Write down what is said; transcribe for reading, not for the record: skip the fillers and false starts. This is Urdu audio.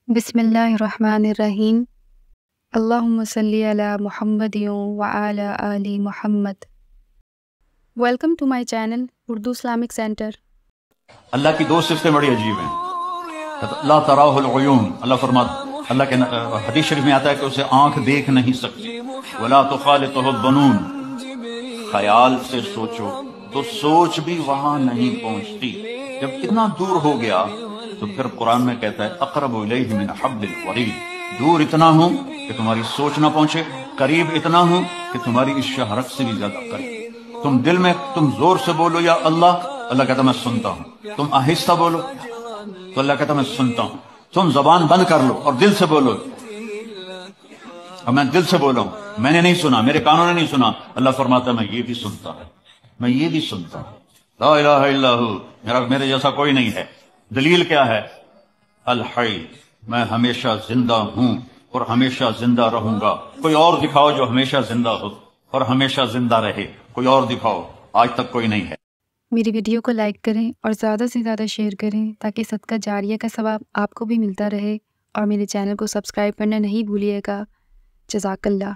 بسم اللہ الرحمن الرحیم۔ اللہم صلی علی محمد وعلی آل محمد۔ Welcome to my channel Urdu Islamic centre. اللہ کی دو صفتیں بڑی عجیب ہیں۔ لا تراہ العیون، اللہ فرماتا، اللہ کے حدیث شریف میں آتا ہے کہ اسے آنکھ دیکھ نہیں سکتی۔ ولا تخالطہ الظنون، خیال سے سوچو تو سوچ بھی وہاں نہیں پہنچتی۔ جب اتنا دور ہو گیا تو پھر قرآن میں کہتا ہے اقرب الیہ من حبل الورید، دور اتنا ہوں کہ تمہاری سوچ نہ پہنچے، قریب اتنا ہوں کہ تمہاری اس شہرت سے بھی زیادہ قریب۔ تم دل میں تم زور سے بولو یا اللہ، اللہ کہتا میں سنتا ہوں۔ تم آہستہ بولو تو اللہ کہتا میں سنتا ہوں۔ تم زبان بند کر لو اور دل سے بولو، اور میں دل سے بولا ہوں، میں نے نہیں سنا، میرے کانوں نے نہیں سنا، اللہ فرماتا ہے میں یہ بھی سنتا ہوں، میں یہ بھی سنتا ہوں۔ لا الہ الا ہو، میرے جیسا کوئی نہیں ہے۔ دلیل کیا ہے؟ الحی، میں ہمیشہ زندہ ہوں اور ہمیشہ زندہ رہوں گا۔ کوئی اور دکھاؤ جو ہمیشہ زندہ ہو اور ہمیشہ زندہ رہے، کوئی اور دکھاؤ، آج تک کوئی نہیں ہے۔ میری ویڈیو کو لائک کریں اور زیادہ سے زیادہ شیئر کریں تاکہ صدقہ جاریہ کا ثواب آپ کو بھی ملتا رہے، اور میرے چینل کو سبسکرائب کرنا نہیں بھولیے گا۔ جزاک اللہ۔